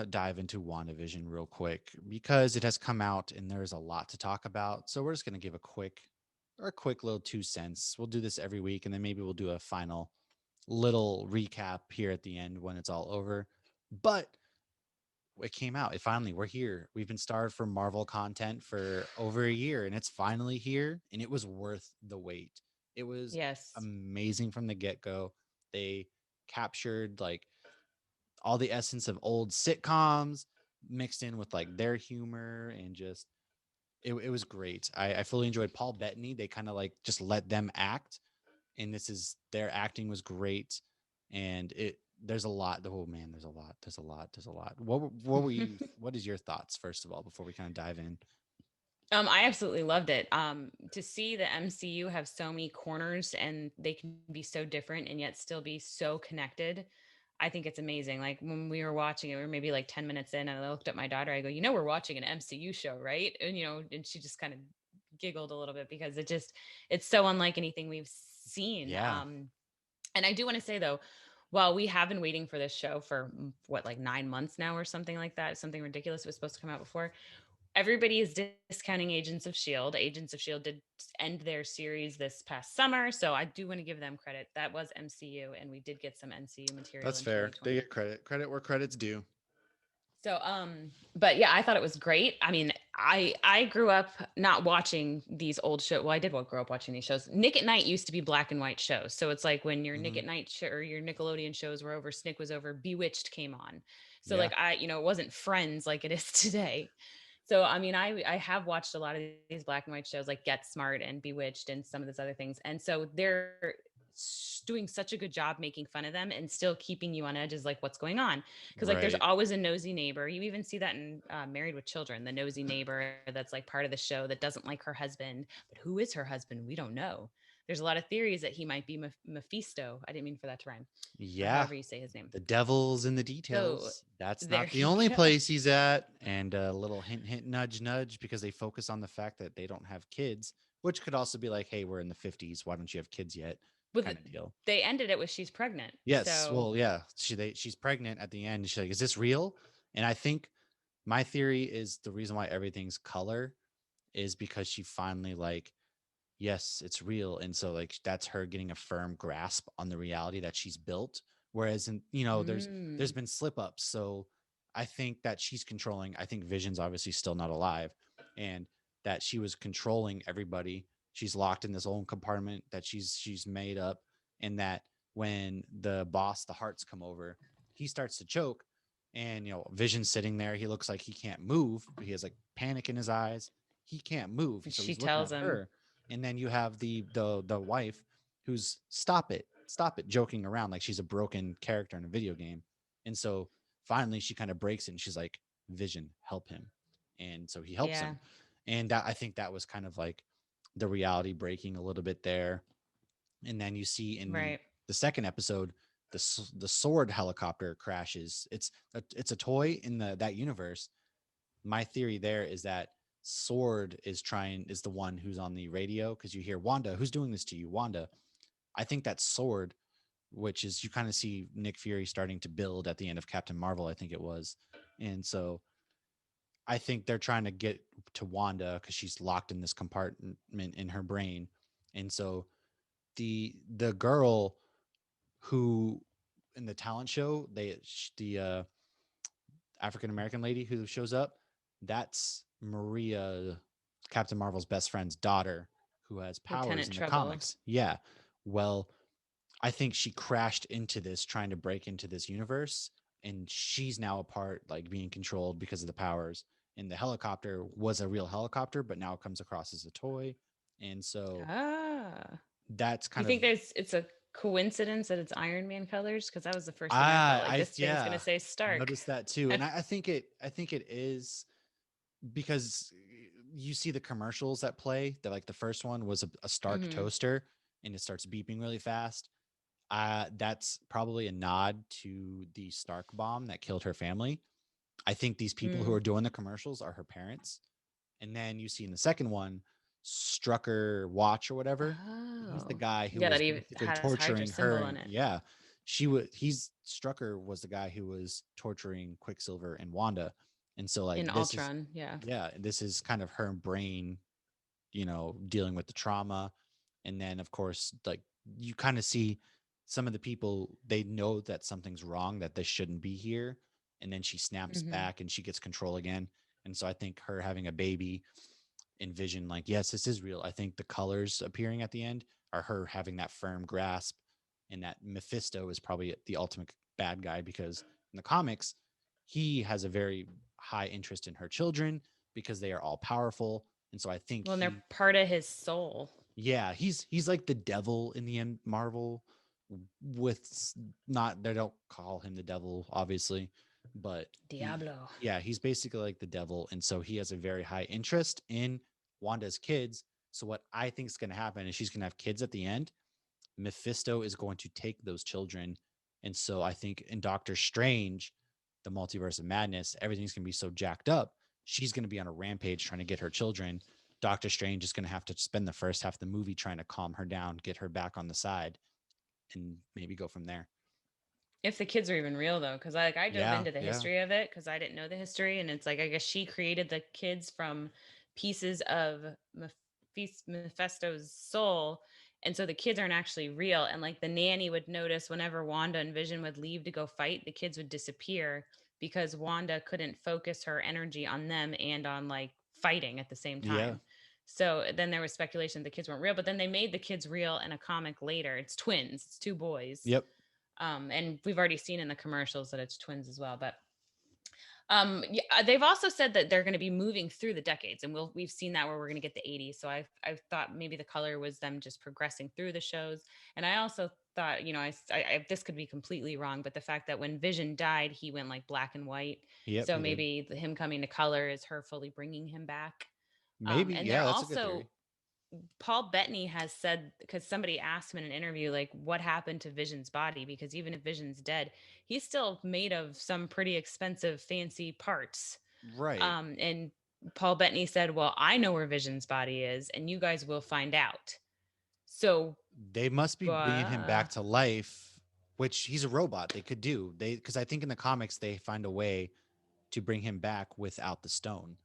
to dive into WandaVision real quick because it has come out and there's a lot to talk about. So we're just going to give a quick little 2 cents. We'll do this every week and then maybe we'll do a final little recap here at the end when it's all over. But it came out. We're here. We've been starved for Marvel content for over a year and it's finally here and it was worth the wait. It was Yes. amazing from the get-go. They captured like all the essence of old sitcoms mixed in with like their humor and just it was great. I fully enjoyed Paul Bettany. They kind of like just let them act, and this is their acting was great, and it there's a lot. Oh man, there's a lot. What were you? What is your thoughts first of all before we kind of dive in? I absolutely loved it. To see the MCU have so many corners and they can be so different and yet still be so connected. I think it's amazing. Like when we were watching it, we were maybe like 10 minutes in and I looked at my daughter. I go, we're watching an MCU show, right? And, and she just kind of giggled a little bit because it's so unlike anything we've seen. Yeah, And I do want to say though, while we have been waiting for this show for what, like 9 months now or something like that, something ridiculous. It was supposed to come out before. Everybody is discounting Agents of S.H.I.E.L.D. Agents of S.H.I.E.L.D. did end their series this past summer. So I do want to give them credit. That was MCU, and we did get some MCU material that's in fair. They 2020. get credit where credit's due. So, but yeah, I thought it was great. I mean, I grew up not watching these old shows. Well, I did grow up watching these shows. Nick at Night used to be black and white shows. So it's like when your Nick Hmm. at Night show or your Nickelodeon shows were over, Snick was over, Bewitched came on. So Yeah, like it wasn't Friends like it is today. So I mean, I have watched a lot of these black and white shows like Get Smart and Bewitched and some of those other things. And so they're doing such a good job making fun of them and still keeping you on edge is like what's going on, because like there's right. always a nosy neighbor. You even see that in Married with Children, the nosy neighbor that's like part of the show that doesn't like her husband, but who is her husband, we don't know. There's a lot of theories that he might be Mephisto. I didn't mean for that to rhyme, or Yeah, however you say his name. the devil's in the So details. That's there not the you only go. place he's at. And a little hint, hint, nudge, nudge, because they focus on the fact that they don't have kids, which could also be like, hey, we're in the 50s. Why don't you have kids yet? But Kind of deal. they ended it with she's pregnant. Yes. So Well, yeah. She's pregnant at the end. She's like, is this real? And I think my theory is the reason why everything's color is because she finally like yes, it's real. And so like that's her getting a firm grasp on the reality that she's built. Whereas in, there's mm, been slip ups. So I think that she's controlling. I think Vision's obviously still not alive and that she was controlling everybody. She's locked in this old compartment that she's made up. And that when the boss, the hearts come over, he starts to choke. And Vision's sitting there. He looks like he can't move. He has like panic in his eyes. He can't move. So she he's looking tells at him, her, and then you have the wife who's stop it joking around like she's a broken character in a video game. And so finally she kind of breaks it and she's like, Vision, help him. And so he helps yeah, him. And I think that was kind of like the reality breaking a little bit there. And then you see in the right. the second episode, the sword helicopter crashes. It's a toy in that universe. My theory there is that Sword is the one who's on the radio because you hear Wanda, who's doing this to you, Wanda. I think that Sword, which is you kind of see Nick Fury starting to build at the end of Captain Marvel, I think it was. And so I think they're trying to get to Wanda because she's locked in this compartment in her brain. And so the girl who in the talent show, the African American lady who shows up, that's Maria, Captain Marvel's best friend's daughter, who has powers Lieutenant in the Trouble. comics. Yeah. Well, I think she crashed into this trying to break into this universe, and she's now a part, like being controlled because of the powers. And the helicopter was a real helicopter, but now it comes across as a toy. And so Ah, that's you kind of think it's a coincidence that it's Iron Man colors? Because that was the first thing I thought. Like this thing's gonna yeah, say I Stark. noticed that too. And I think it is because you see the commercials that play that like the first one was a Stark Hmm. toaster and it starts beeping really fast. That's probably a nod to the Stark bomb that killed her family. I think these people who Mm. are doing the commercials are her parents. And then you see in the second one, Strucker Watch or whatever. He's the Oh, guy who yeah, was that he basically has Hydra torturing symbol her. on And it. yeah. he's Strucker was the guy who was torturing Quicksilver and Wanda. And so like In this is Ultron, yeah. yeah, this is kind of her brain, dealing with the trauma. And then of course, like you kind of see some of the people, they know that something's wrong, that they shouldn't be here. And then she snaps Hmm. back and she gets control again. And so I think her having a baby, envision like, yes, this is real. I think the colors appearing at the end are her having that firm grasp, and that Mephisto is probably the ultimate bad guy because in the comics, he has a very high interest in her children because they are all powerful. And so I think Well, and they're he, part of his soul. yeah, he's like the devil in the end Marvel, with not, they don't call him the devil obviously, but Diablo. yeah, he's basically like the devil. And so he has a very high interest in Wanda's kids. So what I think is going to happen is she's going to have kids at the end. Mephisto is going to take those children. And so I think in Doctor Strange, the multiverse of madness, everything's going to be so jacked up. She's going to be on a rampage trying to get her children. Doctor Strange is going to have to spend the first half of the movie trying to calm her down, get her back on the side, and maybe go from there. If the kids are even real though, because I dove Yeah, into the yeah, history of it because I didn't know the history, and it's like I guess she created the kids from pieces of Mephisto's soul, and so the kids aren't actually real. And like the nanny would notice whenever Wanda and Vision would leave to go fight, the kids would disappear because Wanda couldn't focus her energy on them and on like fighting at the same yeah. time. So then there was speculation the kids weren't real, but then they made the kids real in a comic later. It's twins, it's two boys. Yep. And we've already seen in the commercials that it's twins as well. But yeah, they've also said that they're going to be moving through the decades, and we've seen that where we're going to get the 80s. So I thought maybe the color was them just progressing through the shows. And I also thought, this could be completely wrong, but the fact that when Vision died, he went like black and white. Yep, So he did. maybe him coming to color is her fully bringing him back. Maybe, And they're yeah, that's a good also theory. Paul Bettany has said, because somebody asked him in an interview, like, what happened to Vision's body? Because even if Vision's dead, he's still made of some pretty expensive, fancy parts. Right. And Paul Bettany said, well, I know where Vision's body is, and you guys will find out. So, They must be bringing him uh, back to life, which he's a robot. They could do. Because I think in the comics they find a way to bring him back without the stone.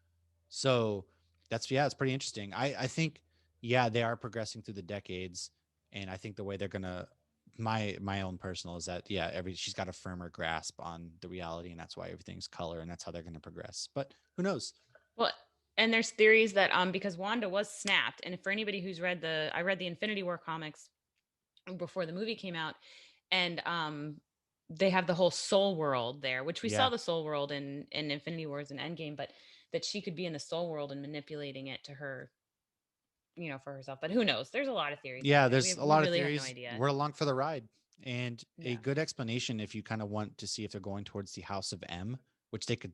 So that's, yeah, it's pretty interesting. I think, yeah, they are progressing through the decades, and I think the way they're gonna, my own personal is that, yeah, every she's got a firmer grasp on the reality, and that's why everything's color, and that's how they're gonna progress. But who knows? well, and there's theories that because Wanda was snapped, and for anybody who's I read the Infinity War comics before the movie came out, and they have the whole soul world there, which we saw Yeah, the soul world in Infinity Wars and Endgame, but that she could be in the soul world and manipulating it to her, for herself. But who knows? There's a lot of theories out yeah. there. There's a We lot of really have no theories. idea. We're along for the ride, and a Yeah. good explanation if you kind of want to see if they're going towards the House of M, which they could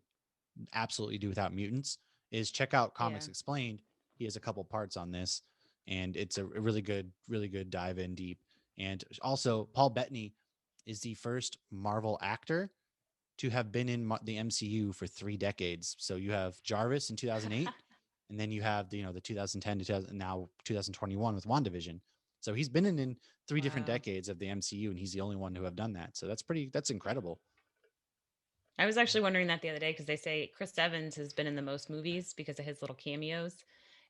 absolutely do without mutants, is check out Yeah. Comics Explained. He has a couple parts on this, and it's a really good dive in deep. And also, Paul Bettany is the first Marvel actor to have been in the MCU for 3 decades. So you have Jarvis in 2008, and then you have the 2010 to 2000, now 2021 with WandaVision. So he's been in three different Wow. decades of the MCU, and he's the only one who have done that. So that's incredible. I was actually wondering that the other day because they say Chris Evans has been in the most movies because of his little cameos.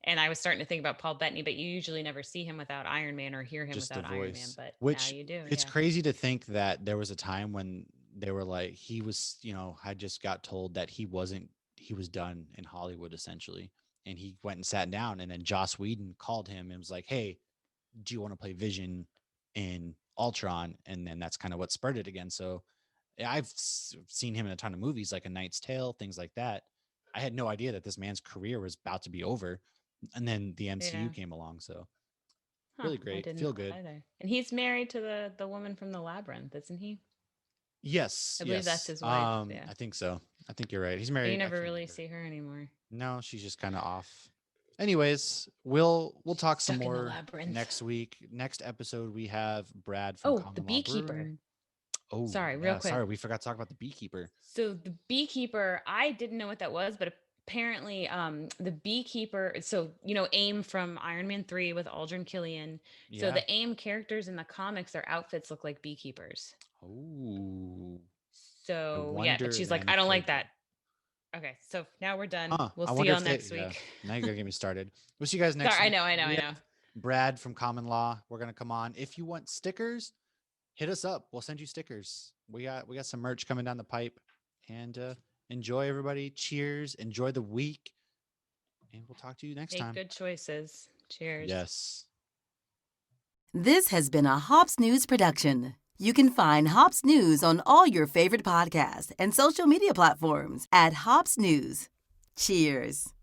And I was starting to think about Paul Bettany, but you usually never see him without Iron Man or hear him Just the without Iron Man. voice, But now which you do. it's Yeah. crazy to think that there was a time when they were like, he was, had just got told that he was done in Hollywood essentially. And he went and sat down, and then Joss Whedon called him and was like, hey, do you want to play Vision in Ultron? And then that's kind of what spurred it again. So yeah, I've seen him in a ton of movies like A Knight's Tale, things like that. I had no idea that this man's career was about to be over. And then the Yeah. MCU came along. So Huh. really I great. didn't know Feel that good. either. And he's married to the woman from the Labyrinth, isn't he? Yes, I believe that's yes. his wife. Yeah. I think so. I think you're right. He's But you married. I never can't really remember. see her anymore. No, she's just kind of off. Anyways, we'll She's talk some stuck in the more labyrinth. next week. Next episode we have Brad from Oh, the Common Law beekeeper. Brewing. Oh, Sorry, real yeah, quick. sorry, we forgot to talk about the beekeeper. So the beekeeper, I didn't know what that was, but apparently the beekeeper, so you know AIM from Iron Man 3 with Aldrin Killian. So Yeah. the AIM characters in the comics, their outfits look like beekeepers. Oh, I So yeah, but wonder she's like, then I if don't they like do. that. Okay, so now we're done. Huh. We'll I see wonder y'all if they, next yeah. week. Now you're gonna get me started. We'll see you guys Sorry, next I week. know, I know, We I have know. Brad from Common Law. We're gonna come on. If you want stickers, hit us up. We'll send you stickers. We got some merch coming down the pipe. And enjoy everybody. Cheers. Enjoy the week. And we'll talk to you next Make time. good choices. Cheers. Yes. This has been a Hops News production. You can find Hops News on all your favorite podcasts and social media platforms at Hops News. Cheers.